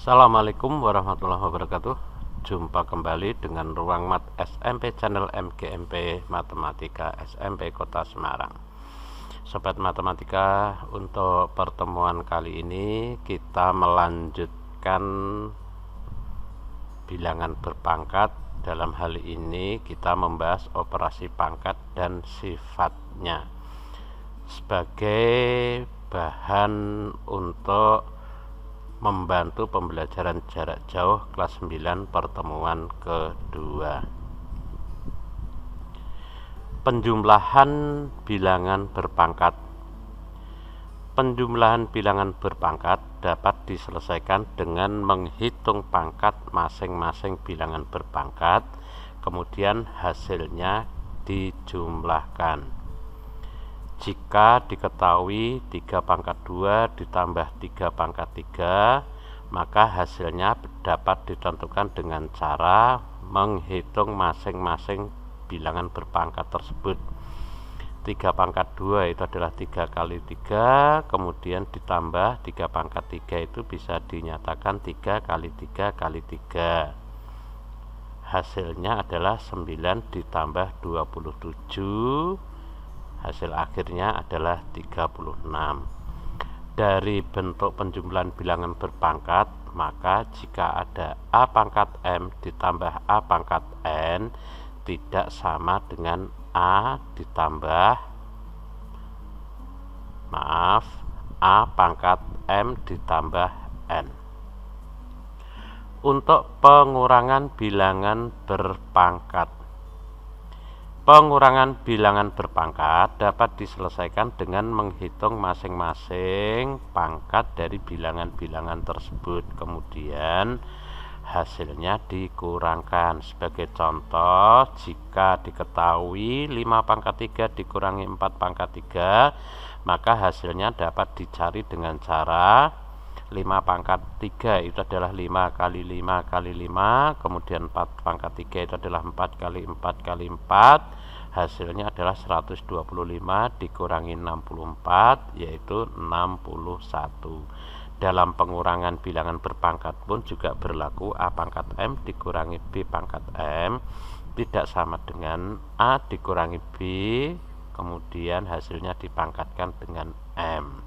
Assalamualaikum warahmatullahi wabarakatuh. Jumpa kembali dengan Ruang Mat SMP channel MGMP Matematika SMP Kota Semarang. Sobat Matematika, untuk pertemuan kali ini kita melanjutkan bilangan berpangkat. Dalam hal ini kita membahas operasi pangkat dan sifatnya sebagai bahan untuk membantu pembelajaran jarak jauh kelas 9 pertemuan kedua. Penjumlahan bilangan berpangkat. Penjumlahan bilangan berpangkat dapat diselesaikan dengan menghitung pangkat masing-masing bilangan berpangkat, kemudian hasilnya dijumlahkan. Jika diketahui 3 pangkat 2 ditambah 3 pangkat 3, maka hasilnya dapat ditentukan dengan cara menghitung masing-masing bilangan berpangkat tersebut. 3 pangkat 2 itu adalah 3 kali 3, kemudian ditambah 3 pangkat 3 itu bisa dinyatakan 3 kali 3 kali 3. Hasilnya adalah 9 ditambah 27. Hasil akhirnya adalah 36. Dari bentuk penjumlahan bilangan berpangkat, maka jika ada A pangkat M ditambah A pangkat N tidak sama dengan A ditambah A pangkat M ditambah N. Untuk pengurangan bilangan berpangkat. Pengurangan bilangan berpangkat dapat diselesaikan dengan menghitung masing-masing pangkat dari bilangan-bilangan tersebut, kemudian hasilnya dikurangkan. Sebagai contoh, jika diketahui 5 pangkat 3 dikurangi 4 pangkat 3, maka hasilnya dapat dicari dengan cara 5 pangkat 3 itu adalah 5 kali 5 kali 5, kemudian 4 pangkat 3 itu adalah 4 kali 4 kali 4, hasilnya adalah 125 dikurangi 64, yaitu 61. Dalam pengurangan bilangan berpangkat pun juga berlaku. A pangkat M dikurangi B pangkat M tidak sama dengan A dikurangi B, kemudian hasilnya dipangkatkan dengan M.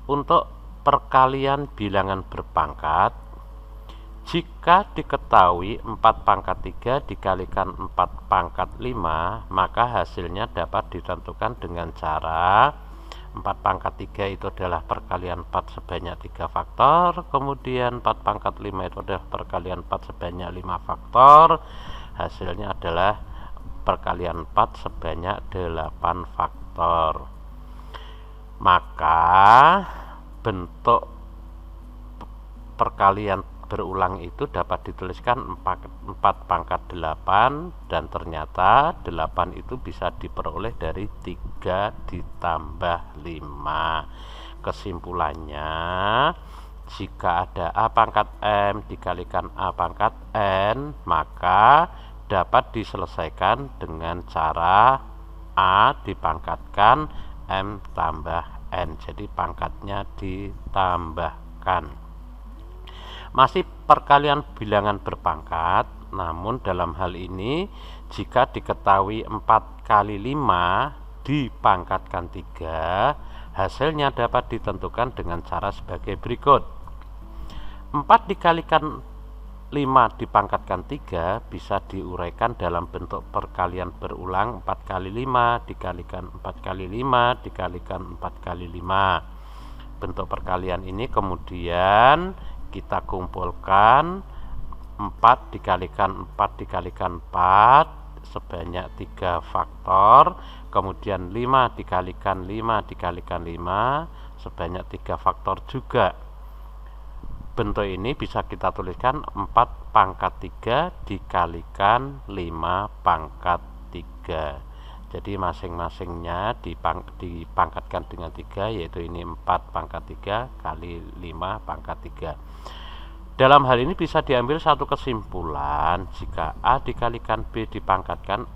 Untuk perkalian bilangan berpangkat, jika diketahui 4 pangkat 3 dikalikan 4 pangkat 5, maka hasilnya dapat ditentukan dengan cara 4 pangkat 3 itu adalah perkalian 4 sebanyak 3 faktor, kemudian 4 pangkat 5 itu adalah perkalian 4 sebanyak 5 faktor, hasilnya adalah perkalian 4 sebanyak 8 faktor. Maka bentuk perkalian berulang itu dapat dituliskan 4 pangkat 8, dan ternyata 8 itu bisa diperoleh dari 3 ditambah 5. Kesimpulannya, jika ada A pangkat M dikalikan A pangkat N, maka dapat diselesaikan dengan cara A dipangkatkan M tambah N, jadi pangkatnya ditambahkan. Masih perkalian bilangan berpangkat, namun dalam hal ini jika diketahui 4 kali 5 dipangkatkan 3, hasilnya dapat ditentukan dengan cara sebagai berikut. 4 dikalikan 5 dipangkatkan 3 bisa diuraikan dalam bentuk perkalian berulang 4 kali 5 dikalikan 4 kali 5 dikalikan 4 kali 5. Bentuk perkalian ini kemudian kita kumpulkan, 4 dikalikan 4 dikalikan 4 sebanyak 3 faktor, kemudian 5 dikalikan 5 dikalikan 5 sebanyak 3 faktor juga. Bentuk ini bisa kita tuliskan 4 pangkat 3 dikalikan 5 pangkat 3. Jadi masing-masingnya dipangkatkan dengan 3, yaitu ini 4 pangkat 3 kali 5 pangkat 3. Dalam hal ini bisa diambil satu kesimpulan, jika A dikalikan B dipangkatkan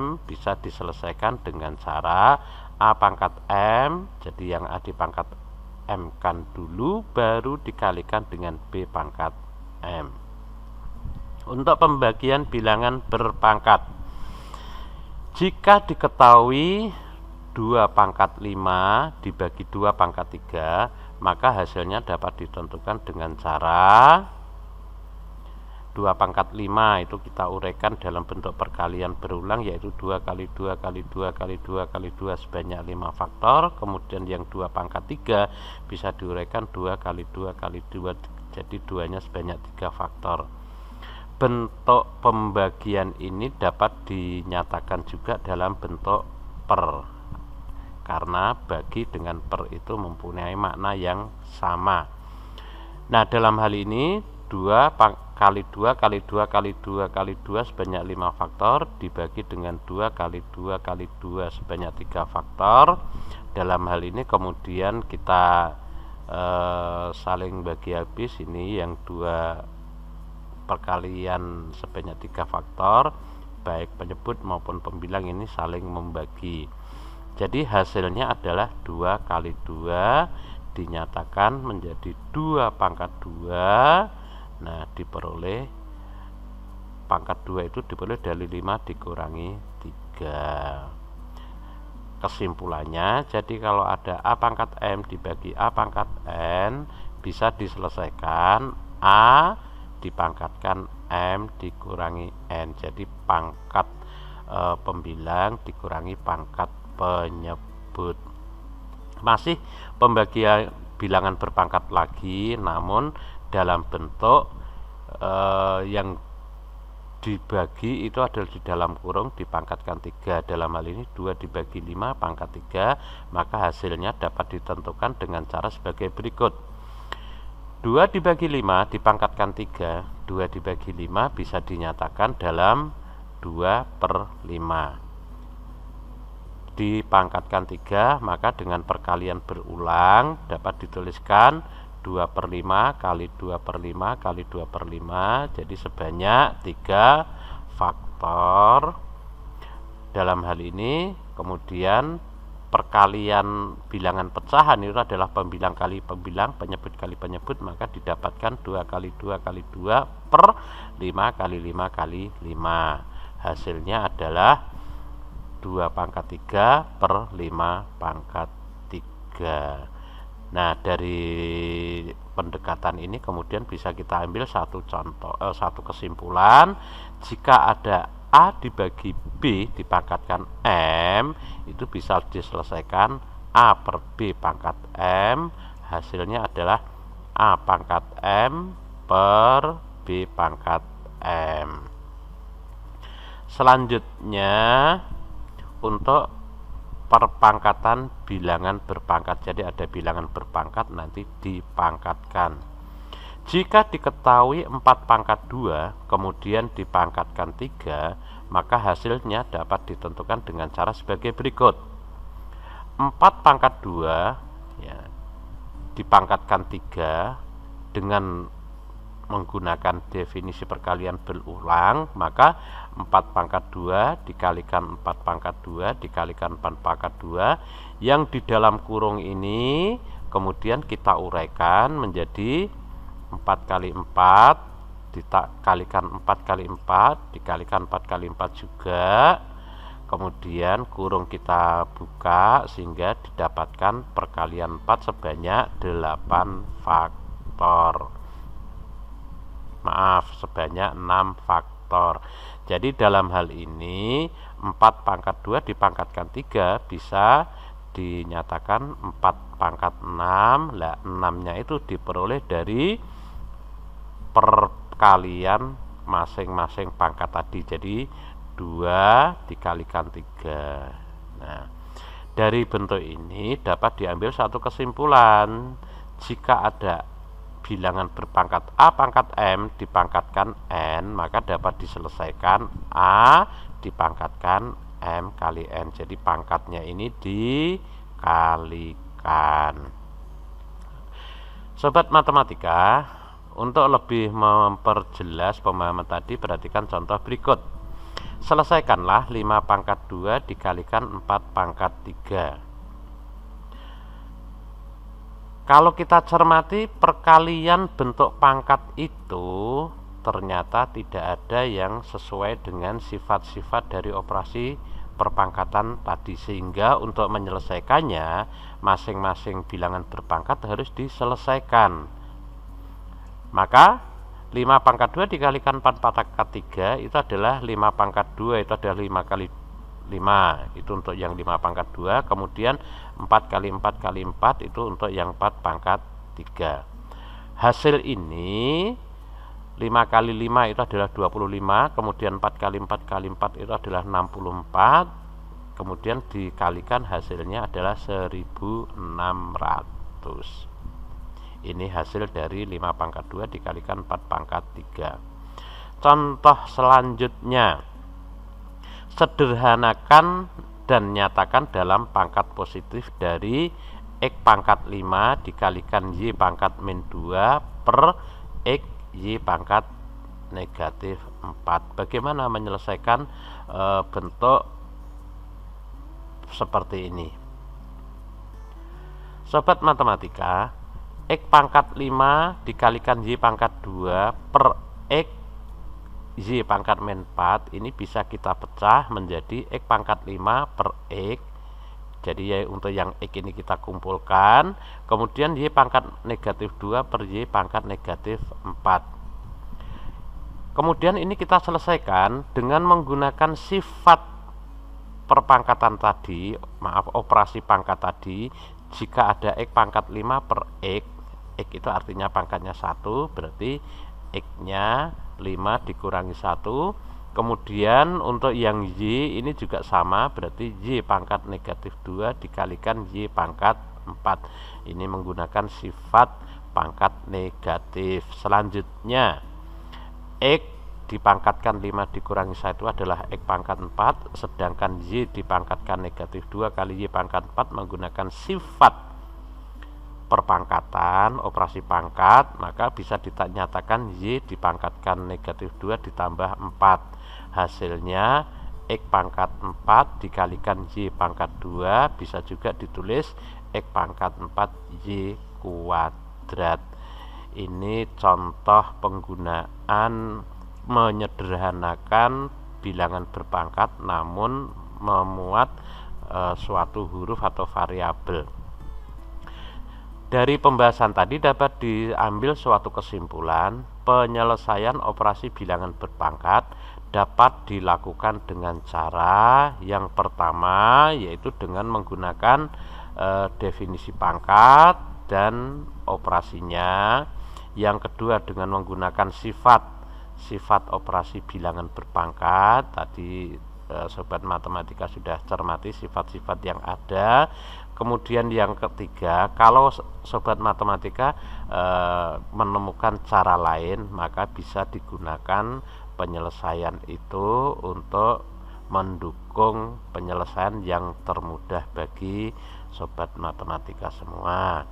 M bisa diselesaikan dengan cara A pangkat M, jadi yang A dipangkat M kan dulu, baru dikalikan dengan B pangkat M. Untuk pembagian bilangan berpangkat, jika diketahui 2 pangkat 5 dibagi 2 pangkat 3, maka hasilnya dapat ditentukan dengan cara 2 pangkat 5 itu kita uraikan dalam bentuk perkalian berulang, yaitu 2 kali 2 kali 2 kali 2 kali 2 sebanyak 5 faktor. Kemudian yang 2 pangkat 3 bisa diuraikan 2 kali 2 kali 2, jadi 2-nya sebanyak 3 faktor. Bentuk pembagian ini dapat dinyatakan juga dalam bentuk per, karena bagi dengan per itu mempunyai makna yang sama. Nah, dalam hal ini 2 kali 2 kali 2 kali 2 kali 2 sebanyak 5 faktor dibagi dengan 2 kali 2 kali 2 sebanyak 3 faktor. Dalam hal ini kemudian kita saling bagi habis, ini yang 2 perkalian sebanyak 3 faktor, baik penyebut maupun pembilang ini saling membagi. Jadi hasilnya adalah 2 kali 2 dinyatakan menjadi 2 pangkat 2. Nah, diperoleh pangkat 2 itu diperoleh dari 5 dikurangi 3. Kesimpulannya, jadi kalau ada A pangkat M dibagi A pangkat N, bisa diselesaikan A dipangkatkan M dikurangi N. Jadi pangkat pembilang dikurangi pangkat penyebut. Masih pembagian bilangan berpangkat lagi, namun dalam bentuk yang dibagi itu adalah di dalam kurung dipangkatkan 3. Dalam hal ini 2 dibagi 5 pangkat 3, maka hasilnya dapat ditentukan dengan cara sebagai berikut. 2 dibagi 5 dipangkatkan 3, 2 dibagi 5 bisa dinyatakan dalam 2 per 5. Dipangkatkan 3, maka dengan perkalian berulang dapat dituliskan 2 per 5 kali 2 per 5 kali 2 per 5, jadi sebanyak 3 faktor. Dalam hal ini kemudian perkalian bilangan pecahan itu adalah pembilang kali pembilang, penyebut kali penyebut, maka didapatkan 2 kali 2 kali 2 per 5 kali 5 kali 5. Hasilnya adalah 2 pangkat 3 per 5 pangkat 3. Nah, dari pendekatan ini kemudian bisa kita ambil satu satu kesimpulan. Jika ada A dibagi B dipangkatkan M, itu bisa diselesaikan A per B pangkat M. Hasilnya adalah A pangkat M per B pangkat M. Selanjutnya untuk perpangkatan bilangan berpangkat. Jadi ada bilangan berpangkat nanti dipangkatkan. Jika diketahui 4 pangkat 2 kemudian dipangkatkan 3, maka hasilnya dapat ditentukan dengan cara sebagai berikut. 4 pangkat 2 ya, dipangkatkan 3 dengan menggunakan definisi perkalian berulang, maka 4 pangkat 2 dikalikan 4 pangkat 2 dikalikan 4 pangkat 2 yang di dalam kurung ini kemudian kita uraikan menjadi 4 kali 4 dikalikan 4 kali 4 dikalikan 4 kali 4 juga. Kemudian kurung kita buka sehingga didapatkan perkalian 4 sebanyak 8 faktor. Maaf, sebanyak 6 faktor. Jadi dalam hal ini 4 pangkat 2 dipangkatkan 3 bisa dinyatakan 4 pangkat 6. Lah 6-nya itu diperoleh dari perkalian masing-masing pangkat tadi. Jadi 2 dikalikan 3. Nah, dari bentuk ini dapat diambil satu kesimpulan. Jika ada bilangan berpangkat A pangkat M dipangkatkan N, maka dapat diselesaikan A dipangkatkan M kali N. Jadi pangkatnya ini dikalikan. Sobat matematika, untuk lebih memperjelas pemahaman tadi, perhatikan contoh berikut. Selesaikanlah 5 pangkat 2 dikalikan 4 pangkat 3. Kalau kita cermati perkalian bentuk pangkat itu ternyata tidak ada yang sesuai dengan sifat-sifat dari operasi perpangkatan tadi, sehingga untuk menyelesaikannya masing-masing bilangan berpangkat harus diselesaikan. Maka 5 pangkat 2 dikalikan 4 pangkat 3 itu adalah 5 pangkat 2, itu adalah 5 kali 5, itu untuk yang 5 pangkat 2. Kemudian 4 kali 4 kali 4 itu untuk yang 4 pangkat 3. Hasil ini 5 kali 5 itu adalah 25, kemudian 4 kali 4 kali 4 itu adalah 64, kemudian dikalikan hasilnya adalah 1600. Ini hasil dari 5 pangkat 2 dikalikan 4 pangkat 3. Contoh selanjutnya, sederhanakan dan nyatakan dalam pangkat positif dari X pangkat 5 dikalikan Y pangkat min 2 per X Y pangkat negatif 4. Bagaimana menyelesaikan bentuk seperti ini? Sobat matematika, X pangkat 5 dikalikan Y pangkat 2 per X Y pangkat min 4 ini bisa kita pecah menjadi X pangkat 5 per X. Jadi ya, untuk yang X ini kita kumpulkan, kemudian Y pangkat negatif 2 per Y pangkat negatif 4. Kemudian ini kita selesaikan dengan menggunakan sifat perpangkatan tadi, operasi pangkat tadi. Jika ada X pangkat 5 per X, X itu artinya pangkatnya 1, berarti X-nya 5 dikurangi 1. Kemudian untuk yang Y ini juga sama, berarti Y pangkat negatif 2 dikalikan Y pangkat 4. Ini menggunakan sifat pangkat negatif. Selanjutnya, X dipangkatkan 5 dikurangi 1 adalah X pangkat 4, sedangkan Y dipangkatkan negatif 2 kali Y pangkat 4 menggunakan sifat perpangkatan, operasi pangkat, maka bisa dinyatakan Y dipangkatkan negatif 2 ditambah 4. Hasilnya X pangkat 4 dikalikan Y pangkat 2, bisa juga ditulis X pangkat 4 Y kuadrat. Ini contoh penggunaan menyederhanakan bilangan berpangkat namun memuat suatu huruf atau variabel. Dari pembahasan tadi dapat diambil suatu kesimpulan, penyelesaian operasi bilangan berpangkat dapat dilakukan dengan cara yang pertama, yaitu dengan menggunakan definisi pangkat dan operasinya. Yang kedua dengan menggunakan sifat operasi bilangan berpangkat. Tadi sobat matematika sudah cermati sifat-sifat yang ada. Kemudian yang ketiga, kalau sobat matematika menemukan cara lain, maka bisa digunakan penyelesaian itu untuk mendukung penyelesaian yang termudah bagi sobat matematika semua.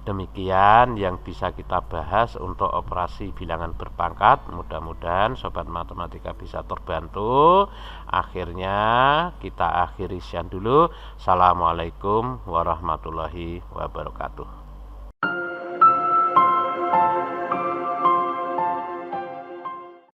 Demikian yang bisa kita bahas untuk operasi bilangan berpangkat. Mudah-mudahan sobat matematika bisa terbantu. Akhirnya kita akhiri sekian dulu. Assalamualaikum warahmatullahi wabarakatuh.